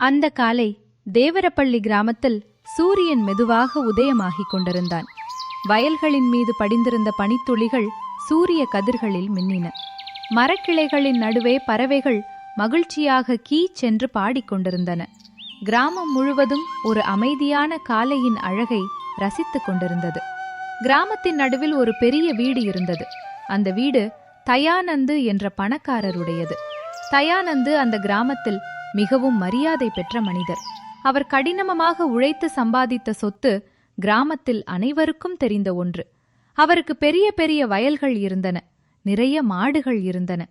அந்த காலை தேவரப்பள்ளி கிராமத்தில் சூரியன் மெதுவாக உதயமாகிக் கொண்டிருந்தான். வயல்களின் மீது படிந்திருந்த பனித்துளிகள் சூரிய கதிர்களில் மின்னின. மரக்கிளைகளின் நடுவே பறவைகள் மகிழ்ச்சியாக கீச்சென்று பாடிக்கொண்டிருந்தன. கிராமம் முழுவதும் ஒரு அமைதியான காலையின் அழகை ரசித்துக் கொண்டிருந்தது. கிராமத்தின் நடுவில் ஒரு பெரிய வீடு இருந்தது. அந்த வீடு தயானந்து என்ற பணக்காரருடையது. தயானந்து அந்த கிராமத்தில் மிகவும் மரியாதை பெற்ற மனிதர். அவர் கடினமாக உழைத்து சம்பாதித்த சொத்து கிராமத்தில் அனைவருக்கும் தெரிந்த ஒன்று. அவருக்கு பெரிய பெரிய வயல்கள் இருந்தன, நிறைய மாடுகள் இருந்தன.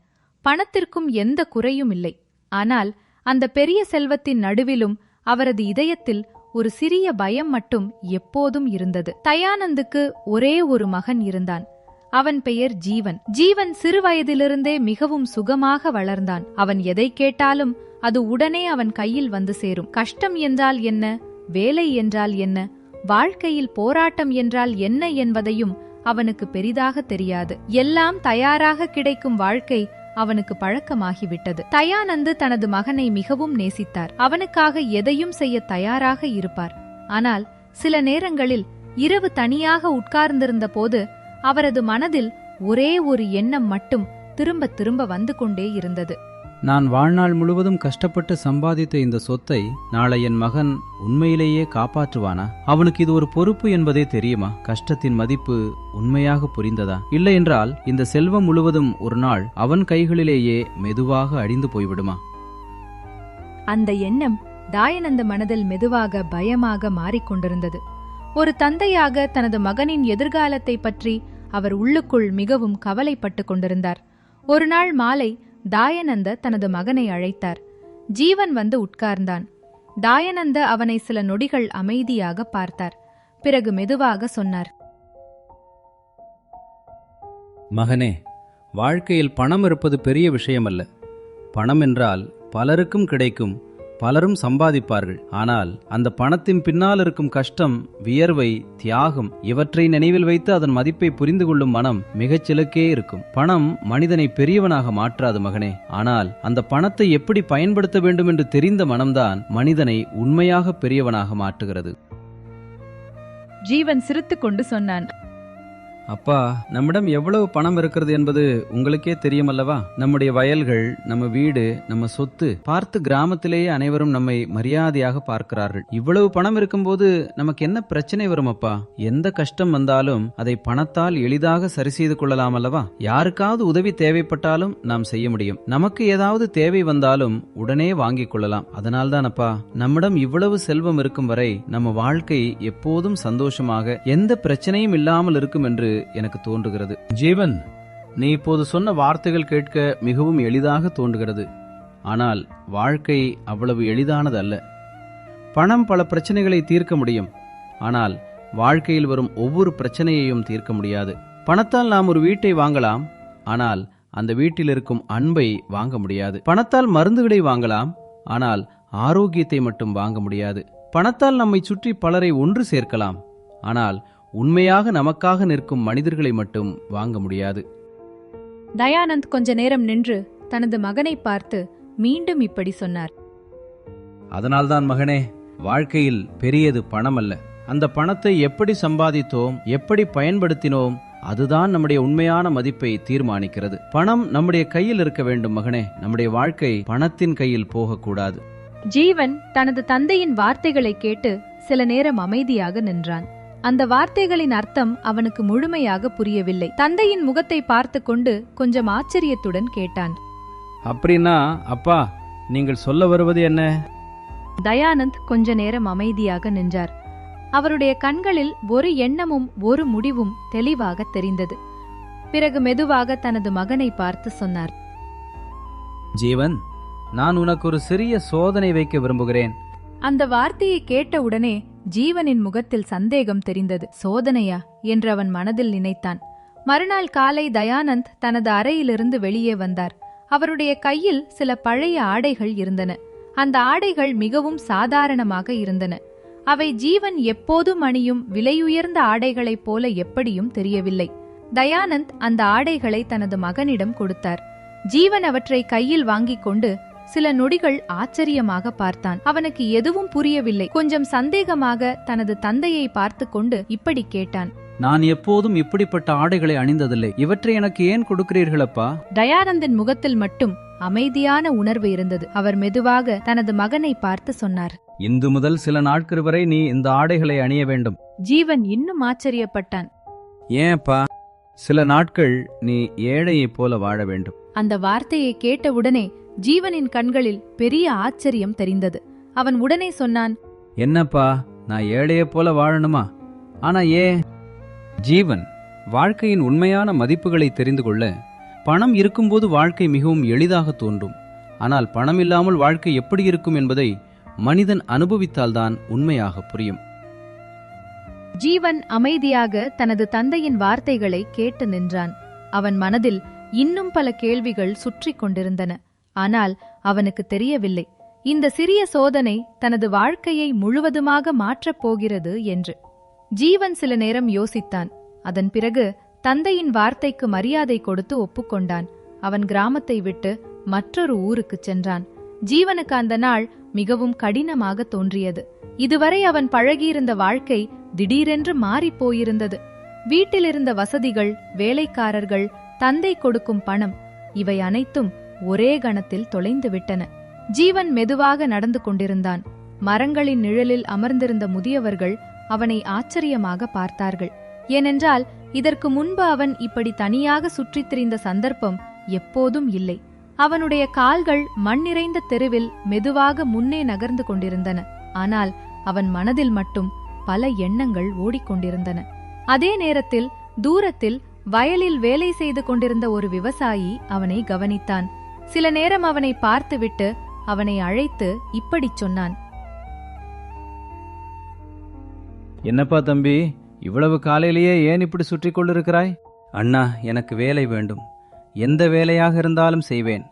பணத்திற்கும் எந்த குறையும் இல்லை. ஆனால் அந்த பெரிய செல்வத்தின் நடுவிலும் அவரது இதயத்தில் ஒரு சிறிய பயம் மட்டும் எப்போதும் இருந்தது. தயானந்துக்கு ஒரே ஒரு மகன் இருந்தான். அவன் பெயர் ஜீவன். ஜீவன் சிறு வயதிலிருந்தே மிகவும் சுகமாக வளர்ந்தான். அவன் எதை கேட்டாலும் அது உடனே அவன் கையில் வந்து சேரும். கஷ்டம் என்றால் என்ன, வேலை என்றால் என்ன, வாழ்க்கையில் போராட்டம் என்றால் என்ன என்பதையும் அவனுக்கு பெரிதாக தெரியாது. எல்லாம் தயாராக கிடைக்கும் வாழ்க்கை அவனுக்கு பழக்கமாகிவிட்டது. தயானந்து தனது மகனை மிகவும் நேசித்தார். அவனுக்காக எதையும் செய்ய தயாராக இருப்பார். ஆனால் சில நேரங்களில் இரவு தனியாக உட்கார்ந்திருந்த போது அவரது மனதில் ஒரே ஒரு எண்ணம் மட்டும் திரும்ப திரும்ப வந்து கொண்டே இருந்தது. நான் வாழ்நாள் முழுவதும் கஷ்டப்பட்டு சம்பாதித்த இந்த சொத்தை நாளை என் மகன் உண்மையிலேயே காப்பாற்றுவானா? அவனுக்கு இது ஒரு பொறுப்பு என்பதே தெரியுமா? கஷ்டத்தின் மதிப்பு உண்மையாக புரிந்ததா? இல்லை என்றால் இந்த செல்வம் முழுவதும் ஒரு நாள் அவன் கைகளிலேயே மெதுவாக அழிந்து போய்விடுமா? அந்த எண்ணம் தயானந்த மனதில் மெதுவாக பயமாக மாறிக்கொண்டிருந்தது. ஒரு தந்தையாக தனது மகனின் எதிர்காலத்தை பற்றி அவர் உள்ளுக்குள் மிகவும் கவலைப்பட்டு கொண்டிருந்தார். ஒரு நாள் மாலை தயானந்த தனது மகனை அழைத்தார். ஜீவன் வந்து உட்கார்ந்தான். தயானந்த அவனை சில நொடிகள் அமைதியாக பார்த்தார். பிறகு மெதுவாக சொன்னார், மகனே, வாழ்க்கையில் பணம் இருப்பது பெரிய விஷயமல்ல. பணம் என்றால் பலருக்கும் கிடைக்கும், பலரும் சம்பாதிப்பார்கள். ஆனால் அந்த பணத்தின் பின்னால் இருக்கும் கஷ்டம், வியர்வை, தியாகம் இவற்றை நினைவில் வைத்து அதன் மதிப்பை புரிந்து கொள்ளும் மனம் மிகச்சிலக்கே இருக்கும். பணம் மனிதனை பெரியவனாக மாற்றாது மகனே. ஆனால் அந்த பணத்தை எப்படி பயன்படுத்த வேண்டும் என்று தெரிந்த மனம்தான் மனிதனை உண்மையாக பெரியவனாக மாற்றுகிறது. ஜீவன் சிரித்துக்கொண்டு சொன்னான், அப்பா, நம்மிடம் எவ்வளவு பணம் இருக்கிறது என்பது உங்களுக்கே தெரியும் அல்லவா? நம்முடைய வயல்கள், நம்ம வீடு, நம்ம சொத்து பார்த்து கிராமத்திலேயே அனைவரும் நம்மை மரியாதையாக பார்க்கிறார்கள். இவ்வளவு பணம் இருக்கும்போது நமக்கு என்ன பிரச்சனை வரும் அப்பா? எந்த கஷ்டம் வந்தாலும் அதை பணத்தால் எளிதாக சரி செய்து கொள்ளலாம் அல்லவா? யாருக்காவது உதவி தேவைப்பட்டாலும் நாம் செய்ய முடியும். நமக்கு ஏதாவது தேவை வந்தாலும் உடனே வாங்கிக் கொள்ளலாம். அதனால்தான் அப்பா, நம்மிடம் இவ்வளவு செல்வம் இருக்கும் வரை நம்ம வாழ்க்கை எப்போதும் சந்தோஷமாக எந்த பிரச்சனையும் இல்லாமல் இருக்கும் என்று எனக்கு தோன்றுகிறது. ஜீவன், நீ இப்போது சொன்ன வார்த்தைகள் கேட்க மிகவும் எளிதாக தோன்றுகிறது. ஆனால் வாழ்க்கை அவ்வளவு எளிதானது அல்ல. பணம் பல பிரச்சனைகளை தீர்க்க முடியும். ஆனால் வாழ்க்கையில் வரும் ஒவ்வொரு பிரச்சனையையும் தீர்க்க முடியாது. பணத்தால் நாம் ஒரு வீட்டை வாங்கலாம். ஆனால் அந்த வீட்டில் இருக்கும் அன்பை வாங்க முடியாது. பணத்தால் மருந்துகளை வாங்கலாம். ஆனால் ஆரோக்கியத்தை மட்டும் வாங்க முடியாது. பணத்தால் நம்மை சுற்றி பலரை ஒன்று சேர்க்கலாம். ஆனால் உண்மையாக நமக்காக நிற்கும் மனிதர்களை மட்டும் வாங்க முடியாது. தயானந்த் கொஞ்ச நேரம் நின்று தனது மகனை பார்த்து மீண்டும் இப்படி சொன்னார், அதனால்தான் மகனே, வாழ்க்கையில் பெரியது பணம் அல்ல. அந்த பணத்தை எப்படி சம்பாதித்தோம், எப்படி பயன்படுத்தினோம், அதுதான் நம்முடைய உண்மையான மதிப்பை தீர்மானிக்கிறது. பணம் நம்முடைய கையில் இருக்க வேண்டும் மகனே. நம்முடைய வாழ்க்கை பணத்தின் கையில் போகக்கூடாது. ஜீவன் தனது தந்தையின் வார்த்தைகளை கேட்டு சில நேரம் அமைதியாக நின்றான். அந்த வார்த்தைகளின் அர்த்தம் அவனுக்கு முழுமையாக புரியவில்லை. தந்தையின் முகத்தை பார்த்து கொண்டு கொஞ்சம் ஆச்சரியத்துடன் கேட்டான், அப்படின்னா அப்பா, நீங்கள் சொல்ல வருவது என்ன? தயானந்த் கொஞ்ச நேரம் அமைதியாக நின்றார். அவருடைய கண்களில் ஒரு எண்ணமும் ஒரு முடிவும் தெளிவாக தெரிந்தது. பிறகு மெதுவாக தனது மகனை பார்த்து சொன்னார், ஜீவன், நான் உனக்கு ஒரு சிறிய சோதனை வைக்க விரும்புகிறேன். அந்த வார்த்தையை கேட்டவுடனே ஜீவனின் முகத்தில் சந்தேகம் தெரிந்தது. சோதனையா என்று அவன் மனதில் நினைத்தான். மறுநாள் காலை தயானந்த் தனது அறையிலிருந்து வெளியே வந்தார். அவருடைய கையில் சில பழைய ஆடைகள் இருந்தன. அந்த ஆடைகள் மிகவும் சாதாரணமாக இருந்தன. அவை ஜீவன் எப்போதும் அணியும் விலையுயர்ந்த ஆடைகளைப் போல எப்படியும் தெரியவில்லை. தயானந்த் அந்த ஆடைகளை தனது மகனிடம் கொடுத்தார். ஜீவன் அவற்றை கையில் வாங்கிக் கொண்டு சில நொடிகள் ஆச்சரியமாக பார்த்தான். அவனுக்கு எதுவும் புரியவில்லை. கொஞ்சம் சந்தேகமாக தனது தந்தையை பார்த்து கொண்டு இப்படி கேட்டான். நான் எப்போதும் இப்படிப்பட்ட ஆடைகளை அணிந்ததில்லை. இவற்றை எனக்கு ஏன் கொடுக்கிறீர்களப்பா? தயானந்தன் முகத்தில் மட்டும் அமைதியான உணர்வு இருந்தது. அவர் மெதுவாக தனது மகனை பார்த்து சொன்னார். இன்று முதல் சில நாட்கள் வரை நீ இந்த ஆடைகளை அணிய வேண்டும். ஜீவன் இன்னும் ஆச்சரியப்பட்டான். ஏன்ப்பா? சில நாட்கள் நீ ஏழையைப் போல வாழ வேண்டும். அந்த வார்த்தையை கேட்டவுடனே ஜீவனின் கண்களில் பெரிய ஆச்சரியம் தெரிந்தது. அவன் உடனே சொன்னான். என்னப்பா, நான் ஏழையைப் போல வாழணுமா? ஆனா ஏன்? ஜீவன், வாழ்க்கையின் உண்மையான மதிப்புகளை தெரிந்து கொள்ள பணம் இருக்கும்போது வாழ்க்கை மிகவும் எளிதாக தோன்றும். ஆனால் பணம் இல்லாமல் வாழ்க்கை எப்படி இருக்கும் என்பதை மனிதன் அனுபவித்தால்தான் உண்மையாக புரியும். ஜீவன் அமைதியாக தனது தந்தையின் வார்த்தைகளை கேட்டு நின்றான். அவன் மனதில் இன்னும் பல கேள்விகள் சுற்றி கொண்டிருந்தன. ஆனால் அவனுக்கு தெரியவில்லை, இந்த சிறிய சோதனை தனது வாழ்க்கையை முழுவதுமாக மாற்றப் போகிறது என்று. ஜீவன் சில நேரம் யோசித்தான். அதன் பிறகு தந்தையின் வார்த்தைக்கு மரியாதை கொடுத்து ஒப்புக்கொண்டான். அவன் கிராமத்தை விட்டு மற்றொரு ஊருக்குச் சென்றான். ஜீவனுக்கு அந்த நாள் மிகவும் கடினமாக தோன்றியது. இதுவரை அவன் பழகியிருந்த வாழ்க்கை திடீரென்று மாறிப்போயிருந்தது. வீட்டிலிருந்த வசதிகள், வேலைக்காரர்கள், தந்தை கொடுக்கும் பணம், இவை அனைத்தும் ஒரே கணத்தில் தொலைந்து விட்டன. ஜீவன் மெதுவாக நடந்து கொண்டிருந்தான். மரங்களின் நிழலில் அமர்ந்திருந்த முதியவர்கள் அவனை ஆச்சரியமாக பார்த்தார்கள். ஏனென்றால் இதற்கு முன்பு அவன் இப்படி தனியாக சுற்றித் திரிந்த சந்தர்ப்பம் எப்போதும் இல்லை. அவனுடைய கால்கள் மண் நிறைந்த தெருவில் மெதுவாக முன்னே நகர்ந்து கொண்டிருந்தன. ஆனால் அவன் மனதில் மட்டும் பல எண்ணங்கள் ஓடிக்கொண்டிருந்தன. அதே நேரத்தில் தூரத்தில் வயலில் வேலை செய்து கொண்டிருந்த ஒரு விவசாயி அவனை கவனித்தான். சில நேரம் அவனை பார்த்துவிட்டு அவனை அழைத்து இப்படிச் சொன்னான். என்னப்பா தம்பி, இவ்வளவு காலையிலேயே ஏன் இப்படி சுற்றி கொண்டிருக்கிறாய்? அண்ணா, எனக்கு வேலை வேண்டும். எந்த வேலையாக இருந்தாலும் செய்வேன்.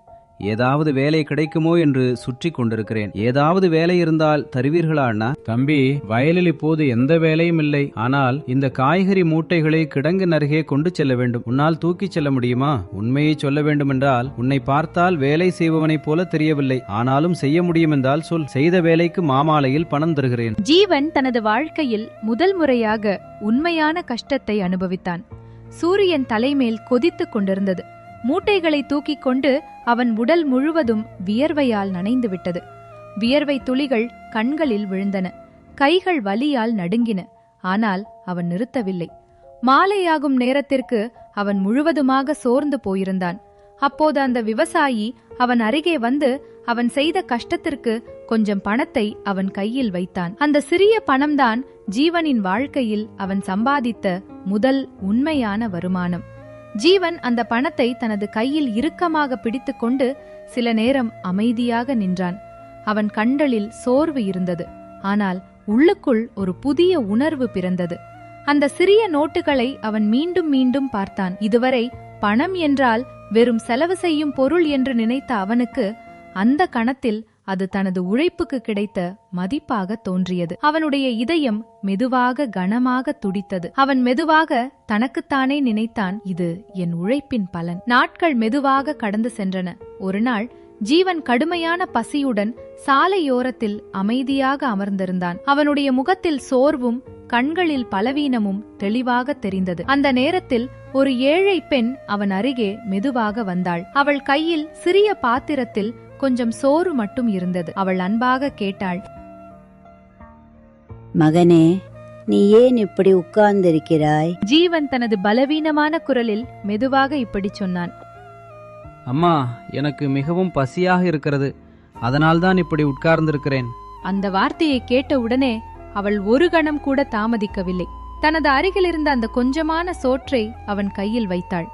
ஏதாவது வேலை கிடைக்குமோ என்று சுற்றி கொண்டிருக்கிறேன். ஏதாவது வேலை இருந்தால் தருவீர்களா அண்ணா? தம்பி, வயலில் இப்போது எந்த வேலையும் இல்லை. ஆனால் இந்த காய்கறி மூட்டைகளை கிடங்கின் அருகே கொண்டு செல்ல வேண்டும். உன்னால் தூக்கிச் செல்ல முடியுமா? உண்மையை சொல்ல வேண்டுமென்றால் உன்னை பார்த்தால் வேலை செய்பவனைப் போல தெரியவில்லை. ஆனாலும் செய்ய முடியும் என்றால் சொல். செய்த வேலைக்கு மாமாலையில் பணம் தருகிறேன். ஜீவன் தனது வாழ்க்கையில் முதல் முறையாக உண்மையான கஷ்டத்தை அனுபவித்தான். சூரியன் தலைமேல் கொதித்துக் கொண்டிருந்தது. மூட்டைகளை தூக்கிக் கொண்டு அவன் உடல் முழுவதும் வியர்வையால் நனைந்துவிட்டது. வியர்வை துளிகள் கண்களில் விழுந்தன. கைகள் வலியால் நடுங்கின. ஆனால் அவன் நிறுத்தவில்லை. மாலையாகும் நேரத்திற்கு அவன் முழுவதுமாக சோர்ந்து போயிருந்தான். அப்போது அந்த விவசாயி அவன் அருகே வந்து அவன் செய்த கஷ்டத்திற்கு கொஞ்சம் பணத்தை அவன் கையில் வைத்தான். அந்த சிறிய பணம்தான் ஜீவனின் வாழ்க்கையில் அவன் சம்பாதித்த முதல் உண்மையான வருமானம். ஜீவன் அந்த பணத்தை தனது கையில் இறுக்கமாக பிடித்துக்கொண்டு சில நேரம் அமைதியாக நின்றான். அவன் கண்களில் சோர்வு இருந்தது. ஆனால் உள்ளுக்குள் ஒரு புதிய உணர்வு பிறந்தது. அந்த சிறிய நோட்டுகளை அவன் மீண்டும் மீண்டும் பார்த்தான். இதுவரை பணம் என்றால் வெறும் செலவு செய்யும் பொருள் என்று நினைத்த அவனுக்கு அந்த கணத்தில் அது தனது உழைப்புக்கு கிடைத்த மதிப்பாக தோன்றியது. அவனுடைய இதயம் மெதுவாக கனமாக துடித்தது. அவன் மெதுவாக தனக்குத்தானே நினைத்தான், இது என் உழைப்பின் பலன். நாட்கள் மெதுவாக கடந்து சென்றன. ஒரு நாள் ஜீவன் கடுமையான பசியுடன் சாலையோரத்தில் அமைதியாக அமர்ந்திருந்தான். அவனுடைய முகத்தில் சோர்வும் கண்களில் பலவீனமும் தெளிவாக தெரிந்தது. அந்த நேரத்தில் ஒரு ஏழை பெண் அவன் அருகே மெதுவாக வந்தாள். அவள் கையில் சிறிய பாத்திரத்தில் கொஞ்சம் சோறு மட்டும் இருந்தது. அவள் அன்பாக கேட்டாள். மகனே, நீ ஏன் இப்படி உட்கார்ந்திருக்கிறாய்? ஜீவன் தனது பலவீனமான குரலில் மெதுவாக இப்படி சொன்னான். அம்மா, எனக்கு மிகவும் பசியாக இருக்கிறது. அதனால்தான் இப்படி உட்கார்ந்திருக்கிறேன். அந்த வார்த்தையை கேட்டவுடனே அவள் ஒரு கணம் கூட தாமதிக்கவில்லை. தனது அருகில் இருந்த அந்த கொஞ்சமான சோற்றை அவன் கையில் வைத்தாள்.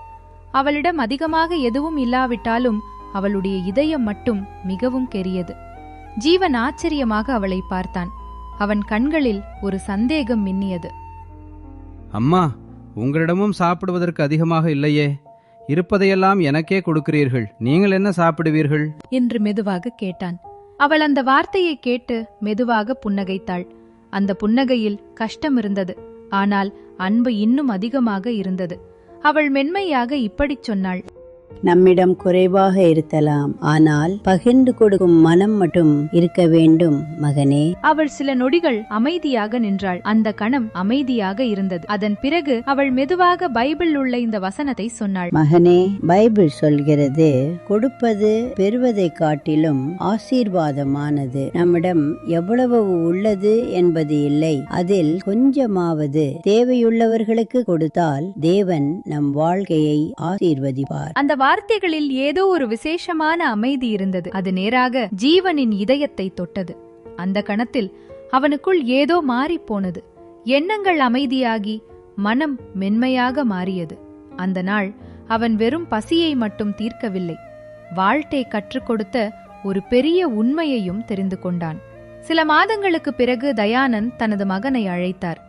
அவளிடம் அதிகமாக எதுவும் இல்லாவிட்டாலும் அவளுடைய இதயம் மட்டும் மிகவும் கெரியது. ஜீவன் ஆச்சரியமாக அவளை பார்த்தான். அவன் கண்களில் ஒரு சந்தேகம் மின்னியது. அம்மா, உங்களிடமும் சாப்பிடுவதற்கு அதிகமாக இல்லையே. இருப்பதையெல்லாம் எனக்கே கொடுக்கிறீர்கள். நீங்கள் என்ன சாப்பிடுவீர்கள் என்று மெதுவாக கேட்டான். அவள் அந்த வார்த்தையை கேட்டு மெதுவாக புன்னகைத்தாள். அந்த புன்னகையில் கஷ்டம் இருந்தது. ஆனால் அன்பு இன்னும் அதிகமாக இருந்தது. அவள் மென்மையாக இப்படிச் சொன்னாள். நம்மிடம் குறைவாக இருக்கலாம், ஆனால் பகிர்ந்து கொடுக்கும் மனம் மட்டும் இருக்க வேண்டும் மகனே. அவள் சில நொடிகள் அமைதியாக நின்றாள். அந்த கணம் அமைதியாக இருந்தது. அதன் பிறகு அவள் மெதுவாக பைபிள் உள்ள இந்த வசனத்தை சொன்னாள். மகனே, பைபிள் சொல்கிறது, கொடுப்பது பெறுவதை காட்டிலும் ஆசீர்வாதமானது. நம்மிடம் எவ்வளவு உள்ளது என்பது இல்லை, அதில் கொஞ்சமாவது தேவையுள்ளவர்களுக்கு கொடுத்தால் தேவன் நம் வாழ்க்கையை ஆசீர்வதிப்பார். அந்த வார்த்தைகளில் ஏதோ ஒரு விசேஷமான அமைதி இருந்தது. அது நேராக ஜீவனின் இதயத்தை தொட்டது. அந்த கணத்தில் அவனுக்குள் ஏதோ மாறிப்போனது. எண்ணங்கள் அமைதியாகி மனம் மென்மையாக மாறியது. அந்த நாள் அவன் வெறும் பசியை மட்டும் தீர்க்கவில்லை, வாழ்க்கை கற்றுக் கொடுத்த ஒரு பெரிய உண்மையையும் தெரிந்து கொண்டான். சில மாதங்களுக்கு பிறகு தயானந்த் தனது மகனை அழைத்தார்.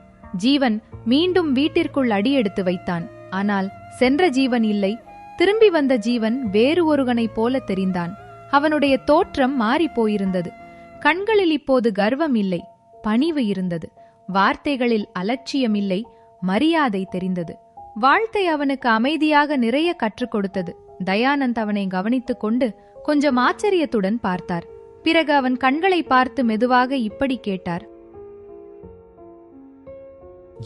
ஜீவன் மீண்டும் வீட்டிற்குள் அடியெடுத்து வைத்தான். ஆனால் சென்ற ஜீவன் இல்லை. திரும்பி வந்த ஜீவன் வேறு ஒருவனைப் போல தெரிந்தான். அவனுடைய தோற்றம் மாறிப்போயிருந்தது. கண்களில் இப்போது கர்வம் இல்லை, பணிவு இருந்தது. வார்த்தைகளில் அலட்சியம் இல்லை, மரியாதை தெரிந்தது. வாழ்க்கை அவனுக்கு அமைதியாக நிறைய கற்றுக் கொடுத்தது. தயானந்த் அவனை கவனித்துக் கொண்டு கொஞ்சம் ஆச்சரியத்துடன் பார்த்தார். பிறகு அவன் கண்களை பார்த்து மெதுவாக இப்படி கேட்டார்.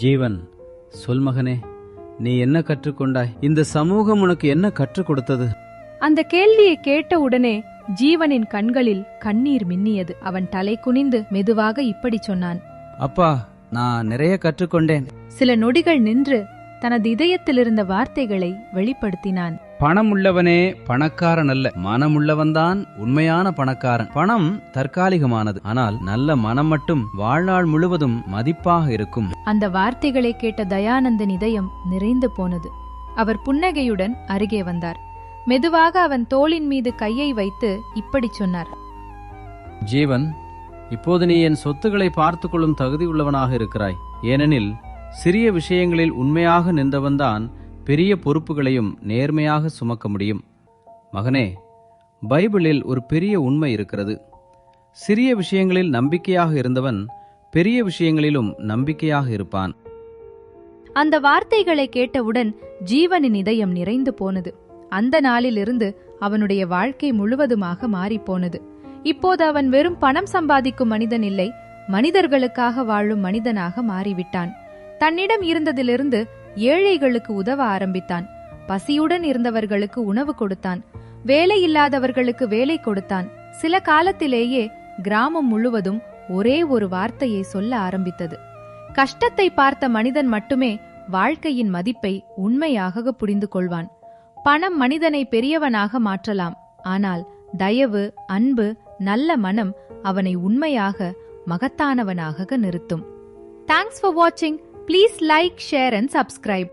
ஜீவன், சொல் மகனே, நீ என்ன கற்றுக்கொண்டாய்? இந்த சமூகம் உனக்கு என்ன கற்றுக் கொடுத்தது? அந்த கேள்வியை கேட்ட உடனே ஜீவனின் கண்களில் கண்ணீர் மின்னியது. அவன் தலை குனிந்து மெதுவாக இப்படி சொன்னான். அப்பா, நான் நிறைய கற்றுக்கொண்டேன். சில நொடிகள் நின்று தனது இதயத்தில் இருந்த வார்த்தைகளை வெளிப்படுத்தினான். பணம் உள்ளவனே பணக்காரன் அல்ல, மனமுள்ளவன்தான் உண்மையான பணக்காரன். பணம் தற்காலிகமானது, ஆனால் நல்ல மனம் மட்டும் வாழ்நாள் முழுவதும் மதிப்பாக இருக்கும். அந்த வார்த்தைகளை கேட்ட தயானந்தின் இதயம் நிறைந்து போனது. அவர் புன்னகையுடன் அருகே வந்தார். மெதுவாக அவன் தோளின் மீது கையை வைத்து இப்படி சொன்னார். ஜீவன், இப்போது நீ என் சொத்துக்களை பார்த்து கொள்ளும் தகுதி உள்ளவனாக இருக்கிறாய். ஏனெனில் சிறிய விஷயங்களில் உண்மையாக நின்றவன்தான் பெரிய பொறுப்புகளையும் நேர்மையாக சுமக்க முடியும். மகனே, பைபிளில் ஒரு பெரிய உண்மை இருக்கிறது. சிறிய விஷயங்களில் நம்பிக்கையாக இருந்தவன் பெரிய விஷயங்களிலும் நம்பிக்கையாக இருப்பான். அந்த வார்த்தைகளை கேட்டவுடன் ஜீவனின் இதயம் நிறைந்து போனது. அந்த நாளிலிருந்து அவனுடைய வாழ்க்கை முழுவதுமாக மாறிப்போனது. இப்போது அவன் வெறும் பணம் சம்பாதிக்கும் மனிதன் இல்லை, மனிதர்களுக்காக வாழும் மனிதனாக மாறிவிட்டான். தன்னிடம் இருந்ததிலிருந்து ஏழைகளுக்கு உதவ ஆரம்பித்தான். பசியுடன் இருந்தவர்களுக்கு உணவு கொடுத்தான். வேலை இல்லாதவர்களுக்கு வேலை கொடுத்தான். சில காலத்திலேயே கிராமம் முழுவதும் ஒரே ஒரு வார்த்தையை சொல்ல ஆரம்பித்தது. கஷ்டத்தை பார்த்த மனிதன் மட்டுமே வாழ்க்கையின் மதிப்பை உண்மையாக புரிந்து கொள்வான். பணம் மனிதனை பெரியவனாக மாற்றலாம், ஆனால் தயவு, அன்பு, நல்ல மனம் அவனை உண்மையாக மகத்தானவனாக நிறுத்தும். தேங்க்ஸ் ஃபார் வாட்சிங். Please like, share and subscribe.